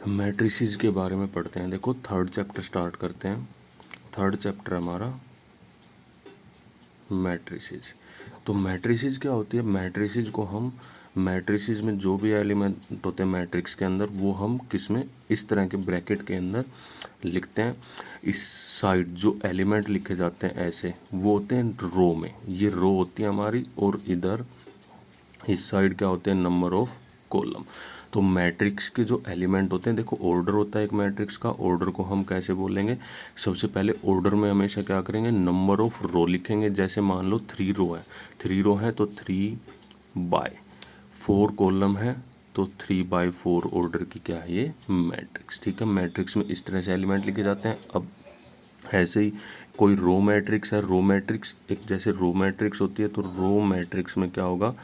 Matrices के बारे में पढ़ते हैं। देखो थर्ड चैप्टर स्टार्ट करते हैं। थर्ड चैप्टर हमारा मैट्रिसेस। तो मैट्रिसेस क्या होती है? मैट्रिसेस को हम मैट्रिसेस में जो भी एलिमेंट होते हैं मैट्रिक्स के अंदर वो हम किस में इस तरह के ब्रैकेट के अंदर लिखते हैं। इस साइड जो एलिमेंट लिखे जाते हैं ऐसे वो होते हैं रो में, ये रो होती है हमारी, और इधर इस साइड क्या होते हैं? Number of column. तो मैट्रिक्स के जो एलिमेंट होते हैं, देखो ऑर्डर होता है एक मैट्रिक्स का, ऑर्डर को हम कैसे बोलेंगे? सबसे पहले ऑर्डर में हमेशा क्या करेंगे? नंबर ऑफ रो लिखेंगे। जैसे मान लो 3 रो है, 3 रो है तो 3/4 कॉलम है, तो 3/4 ऑर्डर की क्या है ये? मैट्रिक्स। ठीक है, मैट्रिक्स में इस तरह से एलिमेंट लिखे जाते हैं। अब ऐसे ही कोई रो मैट्रिक्स है, रो मैट्रिक्स एक जैसे रो मैट्रिक्स होती है, तो रो मैट्रिक्स में क्या होगा?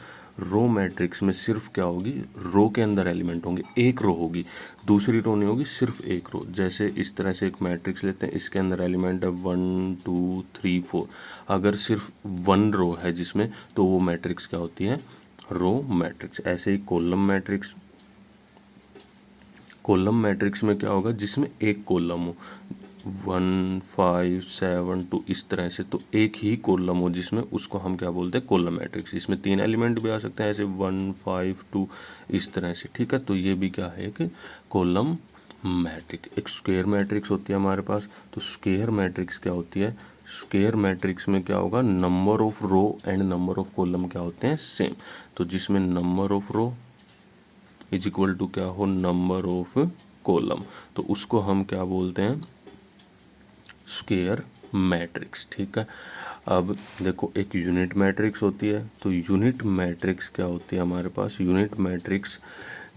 रो मैट्रिक्स में सिर्फ क्या होगी? रो के अंदर एलिमेंट होंगे, एक रो होगी, दूसरी रो नहीं होगी, सिर्फ एक रो। जैसे इस तरह से एक मैट्रिक्स लेते हैं, इसके अंदर एलिमेंट है 1 2 3 4। अगर सिर्फ 1 रो है जिसमें, तो वो मैट्रिक्स क्या होती है? Row matrix. ऐसे ही कॉलम मैट्रिक्स, कॉलम मैट्रिक्स में क्या होगा? जिसमें एक कॉलम हो, 1 5 7 2 इस तरह से, तो एक ही कॉलम हो जिसमें, उसको हम क्या बोलते हैं? Column matrix. इसमें 3 एलिमेंट भी आ सकते हैं ऐसे 1 5 2 इस तरह से। ठीक है, तो ये भी क्या है? एक कॉलम मैट्रिक्स। एक स्क्वायर मैट्रिक्स होती है हमारे पास। तो स्क्वायर मैट्रिक्स क्या होती है? स्क्वायर मैट्रिक्स में क्या होगा? Number of row and number of column क्या होते हैं? सेम। तो जिसमें number of row is equal to क्या हो? नंबर ऑफ कॉलम, तो उसको हम क्या बोलते हैं? Square matrix. ठीक है, अब देखो एक यूनिट मैट्रिक्स होती है। तो यूनिट मैट्रिक्स क्या होती है हमारे पास? यूनिट मैट्रिक्स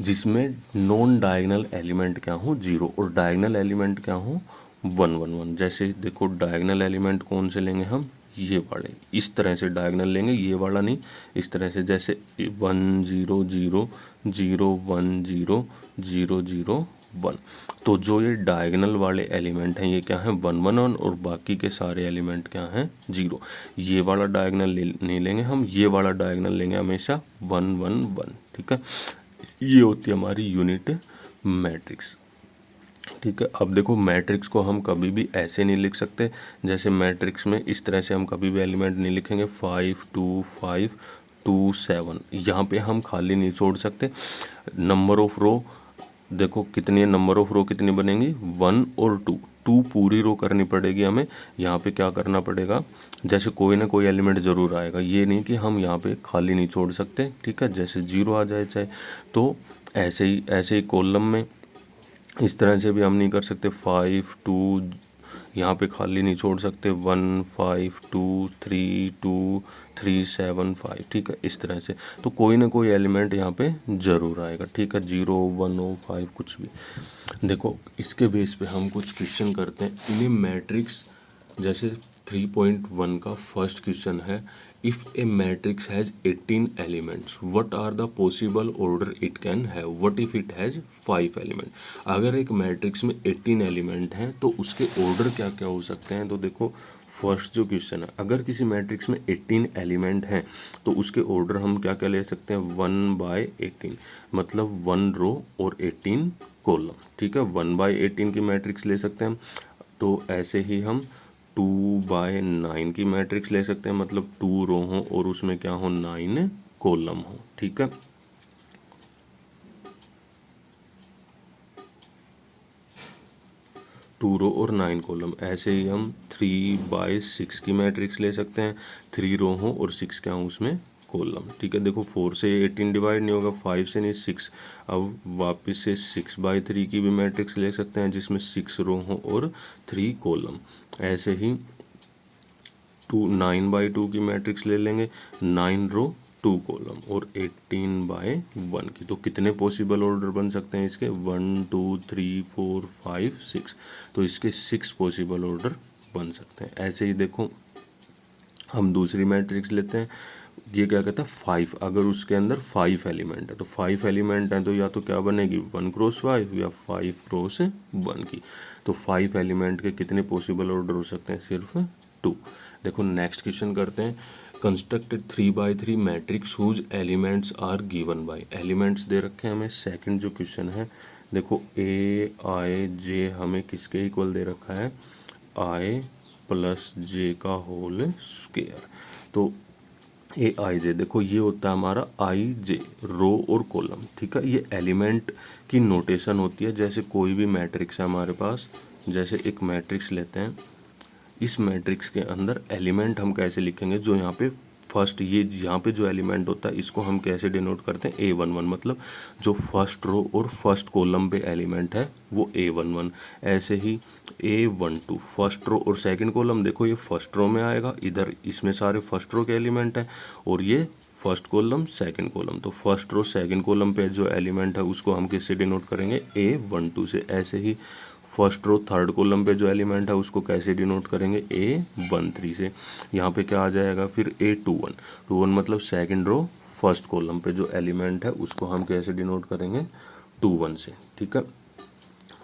जिसमें नॉन डायगोनल एलिमेंट क्या हो? 0, और डायगोनल एलिमेंट क्या हो? 1 1 1। जैसे देखो डायगोनल एलिमेंट कौन से लेंगे हम? ये वाले, इस तरह से डायगोनल लेंगे, ये वाला नहीं, इस तरह से। जैसे 1 0 0 0 1 0 0 0 1। तो जो ये डायगोनल वाले एलिमेंट हैं ये क्या है? 1 1 1, और बाकी के सारे एलिमेंट क्या हैं? 0। ये वाला डायगोनल नहीं लेंगे हम, ये वाला डायगोनल लेंगे हमेशा 1 1 1। ठीक है, ये होती है हमारी यूनिट मैट्रिक्स। ठीक है, अब देखो मैट्रिक्स को हम कभी भी ऐसे नहीं लिख सकते। जैसे मैट्रिक्स में इस तरह से हम कभी भी एलिमेंट नहीं लिखेंगे 5 2 5 2 7। यहाँ पे हम खाली नहीं छोड़ सकते। नंबर ऑफ रो देखो कितनी है? नंबर ऑफ रो कितनी बनेंगी? 1 और 2। 2 पूरी रो करनी पड़ेगी हमें। यहाँ पे क्या करना पड़ेगा? जैसे कोई ना कोई एलिमेंट ज़रूर आएगा, ये नहीं कि हम यहाँ पे खाली नहीं छोड़ सकते। ठीक है, जैसे 0 आ जाए चाहे, तो ऐसे ही कॉलम में इस तरह से भी हम नहीं कर सकते 5 2, यहाँ पे खाली नहीं छोड़ सकते 1 5 2 3 2 3 7 5। ठीक है, इस तरह से। तो कोई ना कोई एलिमेंट यहाँ पे ज़रूर आएगा। ठीक है, 0 1 5 कुछ भी। देखो इसके बेस पे हम कुछ क्वेश्चन करते हैं इन्हें मैट्रिक्स। जैसे 3.1 का फर्स्ट क्वेश्चन है, if a matrix has 18 elements what are the possible order it can have? What if it has 5 element? अगर एक मैट्रिक्स में 18 एलिमेंट हैं तो उसके ऑर्डर क्या क्या हो सकते हैं? तो देखो फर्स्ट जो क्वेश्चन है, अगर किसी मैट्रिक्स में 18 एलिमेंट हैं तो उसके ऑर्डर हम क्या क्या ले सकते हैं? 1/18, मतलब 1 रो और 18 कॉलम। ठीक है, 1/18 की मैट्रिक्स ले सकते हैं हम। तो ऐसे ही हम 2/9 की मैट्रिक्स ले सकते हैं, मतलब 2 रो हो और उसमें क्या हो? 9 कॉलम हो। ठीक है, टू रो और 9 कॉलम। ऐसे ही हम 3/6 की मैट्रिक्स ले सकते हैं, 3 रो हो और 6 क्या हो उसमें? कॉलम। ठीक है, देखो 4 से 18 डिवाइड नहीं होगा, 5 से नहीं 6। अब वापस से 6/3 की भी मैट्रिक्स ले सकते हैं जिसमें 6 रो हो और 3 कॉलम। ऐसे ही 9/2 की मैट्रिक्स ले लेंगे, 9 रो 2 कॉलम और 18/1 की। तो कितने पॉसिबल ऑर्डर बन सकते हैं इसके? 1 2 3 4 5 6। तो इसके 6 पॉसिबल ऑर्डर बन सकते हैं। ऐसे ही देखो हम दूसरी मैट्रिक्स लेते हैं, ये क्या कहता है? 5। अगर उसके अंदर 5 एलिमेंट है, तो 5 एलिमेंट हैं तो या तो क्या बनेगी? 1x5 या 5x1 की। तो 5 एलिमेंट के कितने पॉसिबल ऑर्डर हो सकते हैं? सिर्फ 2। देखो नेक्स्ट क्वेश्चन करते हैं, constructed 3/3 matrix whose elements are given by. Elements दे रखे हैं हमें। सेकंड जो क्वेश्चन है देखो ए आई जे हमें किसके इक्वल दे रखा है, आई प्लस जे का होल स्क्वायर। तो ए आई जे देखो ये होता है हमारा आई जे रो और कॉलम, ठीक है। ये एलिमेंट की नोटेशन होती है। जैसे कोई भी मैट्रिक्स है हमारे पास, जैसे एक मैट्रिक्स लेते हैं, इस मैट्रिक्स के अंदर एलिमेंट हम कैसे लिखेंगे, जो यहाँ पे फर्स्ट ये यहाँ पे जो एलिमेंट होता है इसको हम कैसे डिनोट करते हैं, A11, मतलब जो फर्स्ट रो और फर्स्ट कॉलम पे एलिमेंट है वो A11। ऐसे ही A12 फर्स्ट रो और सेकंड कॉलम, देखो ये फर्स्ट रो में आएगा, इधर इसमें सारे फर्स्ट रो के एलिमेंट हैं, और ये फर्स्ट कॉलम सेकंड कॉलम, तो फर्स्ट रो सेकंड कॉलम पे जो एलिमेंट है उसको हम किससे डिनोट करेंगे, A12 से। ऐसे ही फर्स्ट रो थर्ड कॉलम पे जो एलिमेंट है उसको कैसे डिनोट करेंगे, A13 से। यहाँ पे क्या आ जाएगा फिर A21 मतलब सेकंड रो फर्स्ट कॉलम पे जो एलिमेंट है उसको हम कैसे डिनोट करेंगे, 21 से, ठीक है।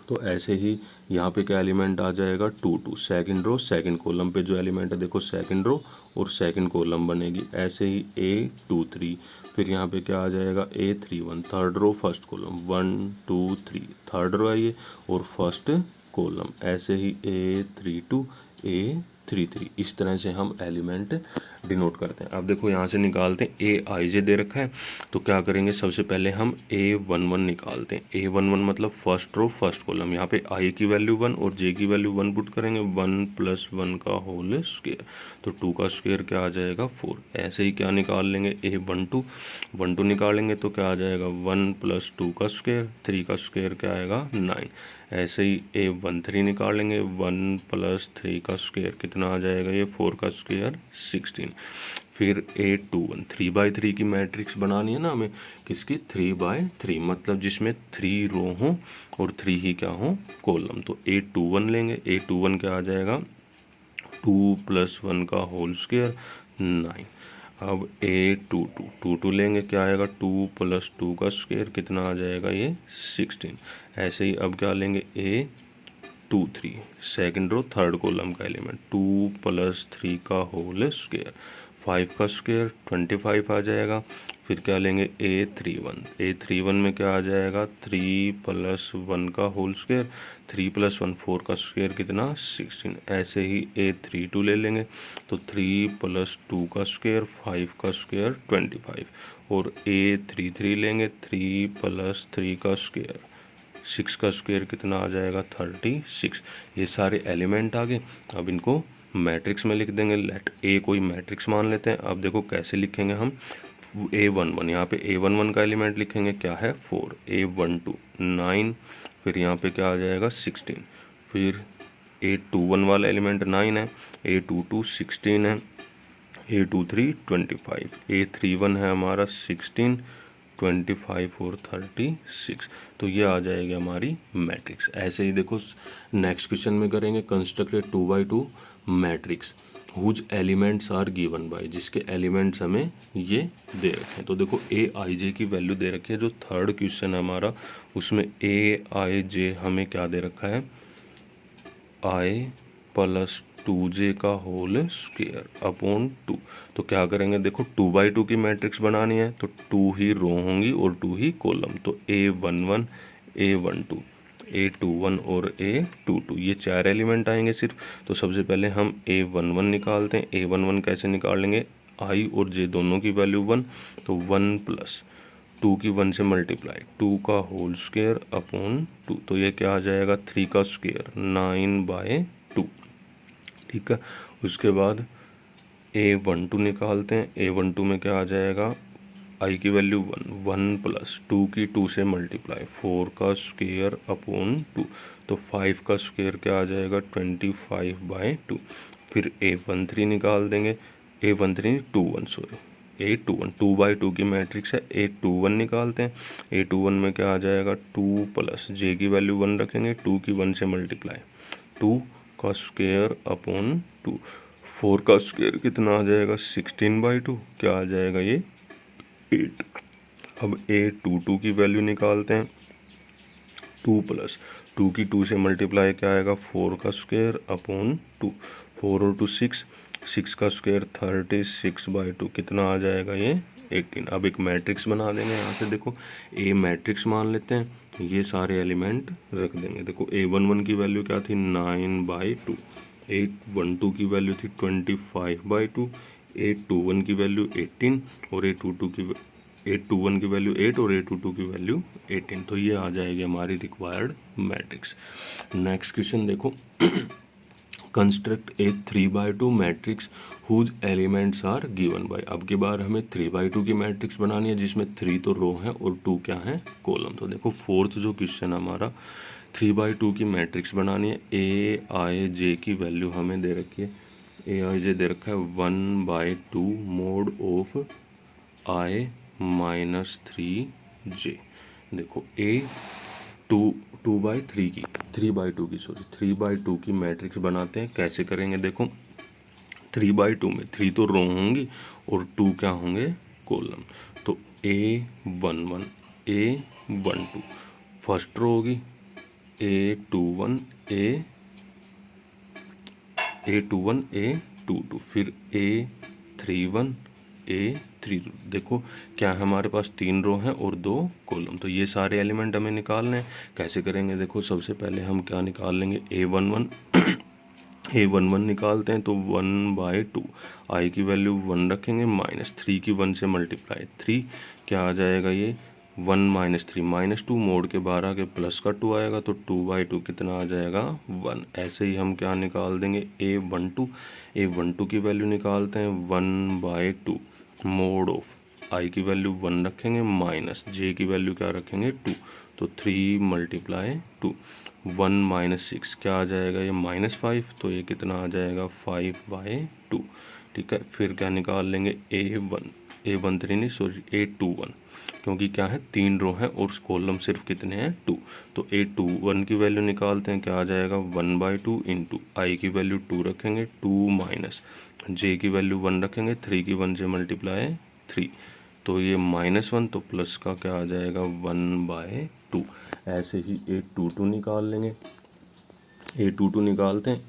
तो ऐसे ही यहाँ पे क्या एलिमेंट आ जाएगा, 22 सेकंड रो सेकंड कॉलम पे जो एलिमेंट है, देखो सेकंड रो और सेकंड कॉलम बनेगी। ऐसे ही A23, फिर यहाँ पे क्या आ जाएगा, A31 third row first column, 1 2 3 third row है ये और फर्स्ट कॉलम। ऐसे ही A32 A33, इस तरह से हम एलिमेंट डिनोट करते हैं। अब देखो यहाँ से निकालते हैं, ए आई जे दे रखा है तो क्या करेंगे, सबसे पहले हम A11 निकालते हैं। A11 मतलब फर्स्ट रो फर्स्ट कॉलम, यहाँ पे आई की वैल्यू 1 और जे की वैल्यू 1 पुट करेंगे, 1 + 1 का होल स्क्वायर, तो 2 का स्क्वायर क्या आ जाएगा 4। ऐसे ही क्या निकाल लेंगे, A12 निकालेंगे तो क्या आ जाएगा, 1 + 2 का स्क्वायर, 3 का स्क्वायर क्या आएगा 9। ऐसे ही A13 निकालेंगे, 1 + 3 का स्क्वायर कितना आ जाएगा, ये 4 का स्क्वायर 16। फिर A21 3/3 की मैट्रिक्स बनानी है ना हमें, किसकी, 3/3 मतलब जिसमें 3 रो हों और 3 ही क्या हों, कॉलम। तो A21 लेंगे, A21 क्या आ जाएगा, 2 + 1 का होल स्क्वायर 9। अब A22 लेंगे, क्या आएगा, 2 + 2 का स्क्वायर कितना आ जाएगा, ये 16। ऐसे ही अब क्या लेंगे, A23 second row third column का एलिमेंट, 2 + 3 का होल स्क्वायर, 5 का स्क्वायर 25 आ जाएगा। फिर क्या लेंगे, A31 में क्या आ जाएगा, 3 + 1 का होल स्क्वायर, 3 + 1 4 का स्क्वायर कितना 16। ऐसे ही A32 ले लेंगे तो 3 + 2 का स्क्वायर 5 का स्क्वायर 25। और A33 लेंगे, 3 + 3 का स्क्वायर 6 का स्क्वायर कितना आ जाएगा 36। ये सारे एलिमेंट आ गए। अब इनको मैट्रिक्स में लिख देंगे। लेट ए कोई मैट्रिक्स मान लेते हैं। अब देखो कैसे लिखेंगे हम, A11 यहाँ पे A11 का एलिमेंट लिखेंगे, क्या है 4, A12 9, फिर यहाँ पे क्या आ जाएगा 16, फिर A21 वाला एलिमेंट 9 है, A22 16 है, A23 25, A31 है हमारा 16 25 और 36। तो ये आ जाएगी हमारी मैट्रिक्स। ऐसे ही देखो नेक्स्ट क्वेश्चन में करेंगे, construct a 2x2 matrix whose elements are given by, जिसके एलिमेंट्स हमें ये दे रखे हैं। तो देखो ए आई जे की वैल्यू दे रखी है, जो थर्ड क्वेश्चन है हमारा उसमें ए आई जे हमें क्या दे रखा है, आई + 2j का होल स्क्वायर अपॉन 2। तो क्या करेंगे, देखो 2/2 की मैट्रिक्स बनानी है तो 2 ही रो होंगी और 2 ही कॉलम। तो A11 A12 A21 और A22 ये 4 एलिमेंट आएंगे सिर्फ। तो सबसे पहले हम A11 निकालते हैं। A11 कैसे निकालेंगे, आई और जे दोनों की वैल्यू 1, तो 1 + 2 की 1 से मल्टीप्लाई 2 का होल स्क्वायर अपॉन 2, तो ये क्या आ जाएगा 3 का स्क्वायर 9/2, ठीक है। उसके बाद A12 निकालते हैं। A12 में क्या आ जाएगा, आई की वैल्यू 1 + 2 की 2 से मल्टीप्लाई 4 का स्क्वायर अपॉन 2, तो 5 का स्क्वायर क्या आ जाएगा 25/2। फिर A13 निकाल देंगे, A13 21 सॉरी A21 2/2 की मैट्रिक्स है, A21 निकालते हैं। A21 में क्या आ जाएगा 2 + j की वैल्यू 1 रखेंगे, 2 की 1 से मल्टीप्लाई 2 का स्क्वायर अपॉन 2, 4 का स्क्वायर कितना आ जाएगा 16/2, क्या आ जाएगा ये 8। अब A22 की वैल्यू निकालते हैं, 2 + 2 की 2 से मल्टीप्लाई क्या आएगा 4 का स्क्वायर अपॉन 2, 4 और 2 6, 6 का स्क्वायर 36/2 कितना आ जाएगा ये 18। अब एक मैट्रिक्स बना देंगे यहाँ से, देखो ए मैट्रिक्स मान लेते हैं, ये सारे एलिमेंट रख देंगे। देखो A11 की वैल्यू क्या थी 9/2, A12 की वैल्यू थी 25/2, A21 की वैल्यू 18 और A21 की वैल्यू 8 और A22 की वैल्यू 18। तो ये आ जाएगी हमारी रिक्वायर्ड मैट्रिक्स। नेक्स्ट क्वेश्चन देखो, construct a 3/2 matrix whose elements are given by. अब की बार हमें 3/2 की मैट्रिक्स बनानी है जिसमें 3 तो रो है और 2 क्या है कॉलम। तो देखो फोर्थ जो क्वेश्चन हमारा 3/2 की मैट्रिक्स बनानी है। Aij की वैल्यू हमें दे रखी है, Aij दे रखा है 1/2 mod of I minus 3j। देखो सॉरी 3/2 की मैट्रिक्स बनाते हैं, कैसे करेंगे देखो 3/2 में 3 तो रो होंगी और 2 क्या होंगे कॉलम। तो A11 A12 फर्स्ट रो होगी, A21 A22 फिर A31 A32। देखो क्या है हमारे पास 3 रो हैं और 2 कॉलम। तो ये सारे एलिमेंट हमें निकालने हैं, कैसे करेंगे देखो सबसे पहले हम क्या निकाल लेंगे A11 निकालते हैं। तो 1/2 I की वैल्यू 1 रखेंगे, माइनस 3 की 1 से मल्टीप्लाई 3 क्या आ जाएगा ये 1 - 3 -2 मोड़ के बाहर आके प्लस का 2 आएगा तो 2/2 कितना आ जाएगा 1। ऐसे ही हम क्या निकाल देंगे A12 की वैल्यू निकालते हैं 1/2 मोड ऑफ I की वैल्यू 1 रखेंगे, माइनस j की वैल्यू क्या रखेंगे 2। तो 3 × 2 1 - 6 क्या आ जाएगा ये -5, तो ये कितना आ जाएगा 5/2। ठीक है, फिर क्या निकाल लेंगे A13 नहीं सॉरी A21, क्योंकि क्या है 3 रो है और कॉलम सिर्फ कितने हैं 2। तो A21 की वैल्यू निकालते हैं, क्या आ जाएगा 1/2 इंटू I की वैल्यू 2 रखेंगे, 2 माइनस j की वैल्यू 1 रखेंगे, 3 की 1 से मल्टीप्लाई 3 तो ये -1 तो प्लस का क्या आ जाएगा 1/2। ऐसे ही A22 निकाल लेंगे, A22 निकालते हैं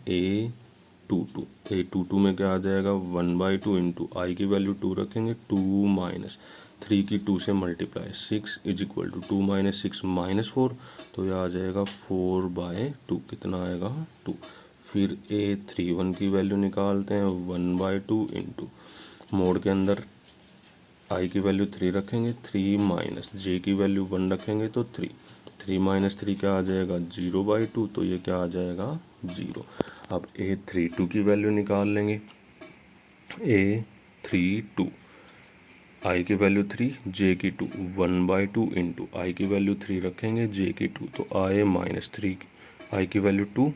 A22 में क्या आ जाएगा 1/2 इंटू I की वैल्यू 2 रखेंगे, 2 माइनस 3 की 2 से मल्टीप्लाई 6 इज इक्वल टू 2 - 6 -4 तो यह आ जाएगा 4/2 कितना आएगा 2। फिर A31 की वैल्यू निकालते हैं 1/2 इंटू मोड के अंदर I की वैल्यू 3 रखेंगे, 3 माइनस j की वैल्यू 1 रखेंगे तो 3 माइनस 3 क्या आ जाएगा 0/2 तो ये क्या आ जाएगा 0। अब A32 की वैल्यू निकाल लेंगे, A32 I की वैल्यू 3 j की 2 1/2 इंटू I की वैल्यू 3 रखेंगे, j की 2 तो I माइनस 3 I की वैल्यू 2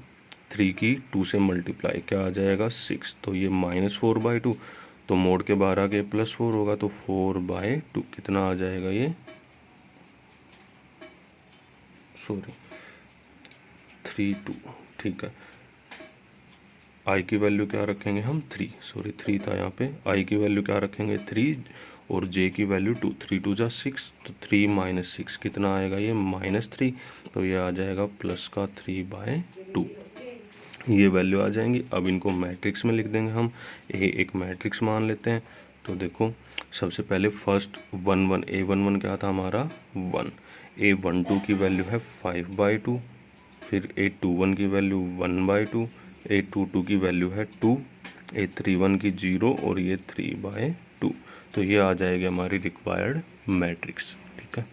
3 की 2 से मल्टीप्लाई क्या आ जाएगा 6 तो ये -4/2 तो मोड के बाहर आके +4 होगा तो 4/2 कितना आ जाएगा ये 32। ठीक है, I की वैल्यू क्या रखेंगे हम 3 था यहाँ पे, I की वैल्यू क्या रखेंगे 3 और j की वैल्यू 2, 3 2 = 6 तो 3 - 6 कितना आएगा ये -3 तो ये आ जाएगा प्लस का 3/2 ये वैल्यू आ जाएंगी। अब इनको मैट्रिक्स में लिख देंगे हम, एक मैट्रिक्स मान लेते हैं। तो देखो सबसे पहले फर्स्ट 1 A11 क्या था हमारा 1, A12 की वैल्यू है 5/2, फिर A21 की वैल्यू 1/2, A22 की वैल्यू है 2, A31 की 0 और ये 3/2 तो ये आ जाएगी हमारी रिक्वायर्ड मैट्रिक्स। ठीक है।